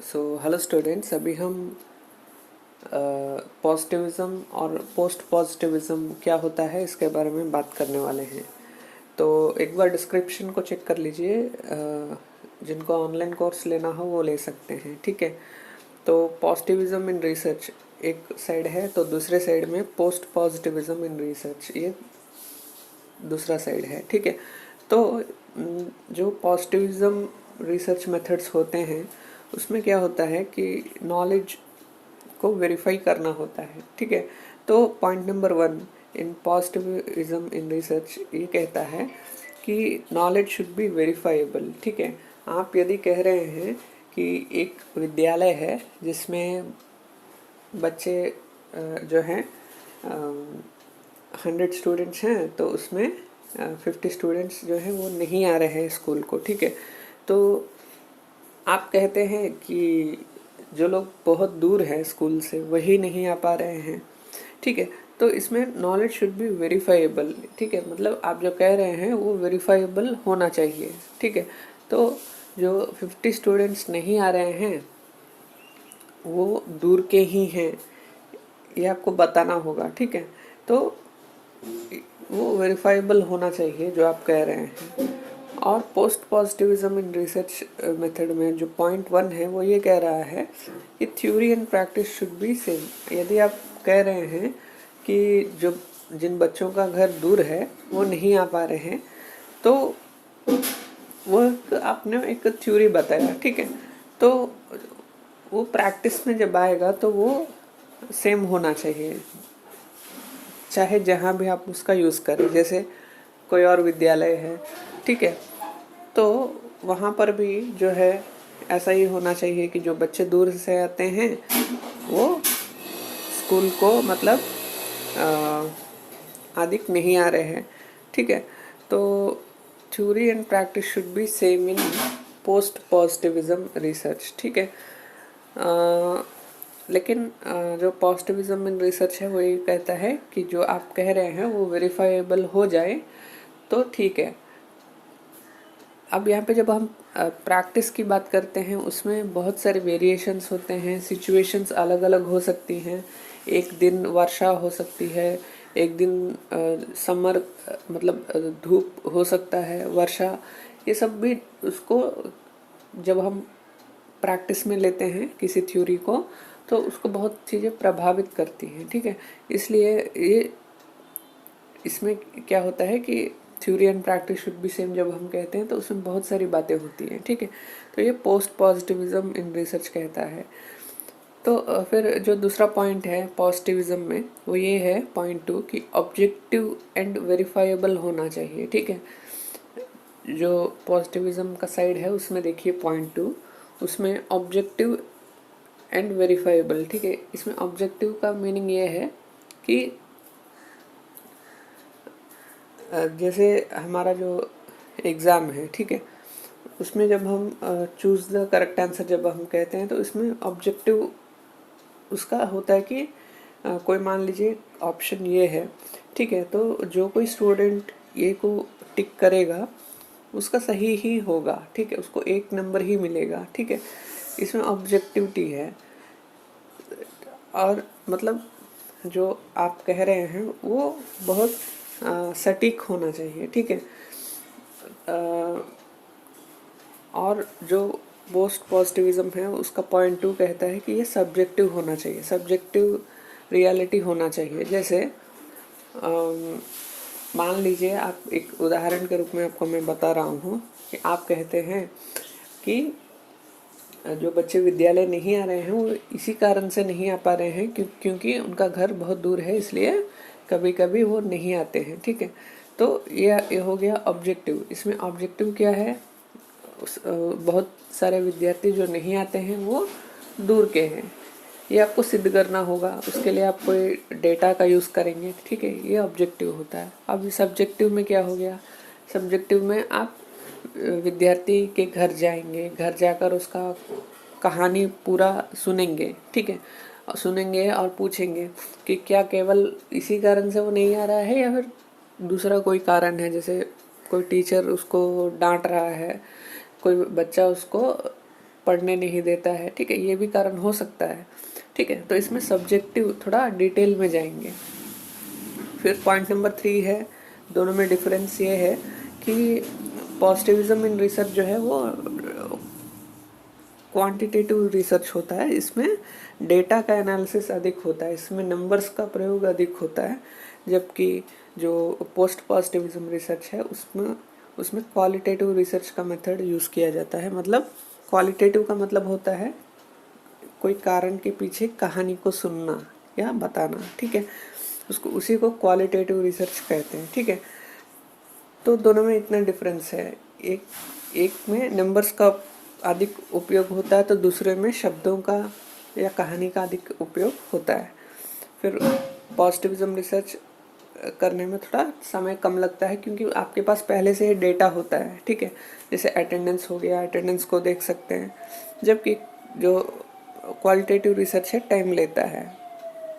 Hello students, अभी हम positivism और पोस्ट पॉजिटिविज़म क्या होता है इसके बारे में बात करने वाले हैं। तो एक बार डिस्क्रिप्शन को चेक कर लीजिए। जिनको ऑनलाइन कोर्स लेना हो वो ले सकते हैं, ठीक है। तो पॉजिटिविज़म इन रिसर्च एक साइड है, तो दूसरे साइड में पोस्ट पॉजिटिविज़म इन रिसर्च ये दूसरा साइड है, ठीक है। तो जो पॉजिटिविज़म रिसर्च मेथड्स होते हैं उसमें क्या होता है कि नॉलेज को वेरीफाई करना होता है, ठीक है। तो point number 1 in positivism in research ये कहता है कि नॉलेज शुड बी वेरीफाइबल, ठीक है। आप यदि कह रहे हैं कि एक विद्यालय है जिसमें बच्चे जो हैं 100 स्टूडेंट्स हैं, तो उसमें 50 स्टूडेंट्स जो हैं वो नहीं आ रहे हैं स्कूल को, ठीक है। तो आप कहते हैं कि जो लोग बहुत दूर हैं स्कूल से वही नहीं आ पा रहे हैं, ठीक है। तो इसमें नॉलेज शुड बी वेरीफाइबल, ठीक है। मतलब आप जो कह रहे हैं वो वेरीफाइबल होना चाहिए, ठीक है। तो जो 50 स्टूडेंट्स नहीं आ रहे हैं वो दूर के ही हैं, ये आपको बताना होगा, ठीक है। तो वो वेरीफाइबल होना चाहिए जो आप कह रहे हैं। और post positivism in research method में जो पॉइंट 1 है वो ये कह रहा है कि theory and practice should be same. यदि आप कह रहे हैं कि जो जिन बच्चों का घर दूर है वो नहीं आ पा रहे हैं, तो वो आपने एक थ्योरी बताया, ठीक है। तो वो प्रैक्टिस में जब आएगा तो वो सेम होना चाहिए, चाहे जहाँ भी आप उसका यूज़ करें। जैसे कोई और विद्यालय है, ठीक है, तो वहाँ पर भी जो है ऐसा ही होना चाहिए कि जो बच्चे दूर से आते हैं वो स्कूल को मतलब अधिक नहीं आ रहे हैं, ठीक है। तो theory and practice should be same in post positivism research, ठीक है। लेकिन जो पॉजिटिविज्म इन रिसर्च है वो ये कहता है कि जो आप कह रहे हैं वो वेरीफाइबल हो जाए तो ठीक है। अब यहाँ पे जब हम प्रैक्टिस की बात करते हैं उसमें बहुत सारे वेरिएशंस होते हैं, सिचुएशंस अलग अलग हो सकती हैं। एक दिन वर्षा हो सकती है, एक दिन समर मतलब धूप हो सकता है, वर्षा, ये सब भी उसको जब हम प्रैक्टिस में लेते हैं किसी थ्योरी को तो उसको बहुत चीज़ें प्रभावित करती हैं, ठीक है। इसलिए ये इसमें क्या होता है कि theory and practice should be same जब हम कहते हैं तो उसमें बहुत सारी बातें होती हैं, ठीक है। तो ये पोस्ट पॉजिटिविज्म इन रिसर्च कहता है। तो फिर जो दूसरा पॉइंट है पॉजिटिविज्म में वो ये है पॉइंट 2 कि ऑब्जेक्टिव एंड वेरीफाइबल होना चाहिए, ठीक है। जो पॉजिटिविज्म का साइड है उसमें देखिए पॉइंट 2, उसमें ऑब्जेक्टिव एंड वेरीफाइबल, ठीक है। इसमें ऑब्जेक्टिव का मीनिंग ये है कि जैसे हमारा जो एग्ज़ाम है, ठीक है, उसमें जब हम चूज़ द करेक्ट आंसर जब हम कहते हैं तो इसमें ऑब्जेक्टिव उसका होता है कि कोई मान लीजिए ऑप्शन ये है, ठीक है, तो जो कोई स्टूडेंट ये को टिक करेगा उसका सही ही होगा, ठीक है, उसको 1 नंबर ही मिलेगा, ठीक है। इसमें ऑब्जेक्टिविटी है। और मतलब जो आप कह रहे हैं वो बहुत सटीक होना चाहिए, ठीक है। और जो पोस्ट पॉजिटिविज्म है उसका पॉइंट 2 कहता है कि ये सब्जेक्टिव होना चाहिए, सब्जेक्टिव रियलिटी होना चाहिए। जैसे मान लीजिए आप एक उदाहरण के रूप में आपको मैं बता रहा हूँ कि आप कहते हैं कि जो बच्चे विद्यालय नहीं आ रहे हैं वो इसी कारण से नहीं आ पा रहे हैं क्योंकि उनका घर बहुत दूर है, इसलिए कभी कभी वो नहीं आते हैं, ठीक है। तो ये हो गया ऑब्जेक्टिव। इसमें ऑब्जेक्टिव क्या है, बहुत सारे विद्यार्थी जो नहीं आते हैं वो दूर के हैं, ये आपको सिद्ध करना होगा। उसके लिए आप कोई डेटा का यूज़ करेंगे, ठीक है, ये ऑब्जेक्टिव होता है। अब सब्जेक्टिव में क्या हो गया, सब्जेक्टिव में आप विद्यार्थी के घर जाएंगे, घर जाकर उसका कहानी पूरा सुनेंगे, ठीक है, सुनेंगे और पूछेंगे कि क्या केवल इसी कारण से वो नहीं आ रहा है या फिर दूसरा कोई कारण है। जैसे कोई टीचर उसको डांट रहा है, कोई बच्चा उसको पढ़ने नहीं देता है, ठीक है, ये भी कारण हो सकता है, ठीक है। तो इसमें सब्जेक्टिव थोड़ा डिटेल में जाएंगे। फिर पॉइंट नंबर 3 है, दोनों में डिफरेंस ये है कि पॉजिटिविज्म इन रिसर्च जो है वो क्वांटिटेटिव रिसर्च होता है, इसमें डेटा का एनालिसिस अधिक होता है, इसमें नंबर्स का प्रयोग अधिक होता है। जबकि जो पोस्ट पॉजिटिविज्म रिसर्च है उसमें उसमें क्वालिटेटिव रिसर्च का मेथड यूज़ किया जाता है। मतलब क्वालिटेटिव का मतलब होता है कोई कारण के पीछे कहानी को सुनना या बताना, ठीक है, उसको उसी को क्वालिटेटिव रिसर्च कहते हैं, ठीक है। तो दोनों में इतना डिफरेंस है, एक एक में नंबर्स का अधिक उपयोग होता है तो दूसरे में शब्दों का या कहानी का अधिक उपयोग होता है। फिर पॉजिटिविज्म रिसर्च करने में थोड़ा समय कम लगता है क्योंकि आपके पास पहले से डेटा होता है, ठीक है, जैसे अटेंडेंस हो गया, अटेंडेंस को देख सकते हैं। जबकि जो क्वालिटेटिव रिसर्च है टाइम लेता है,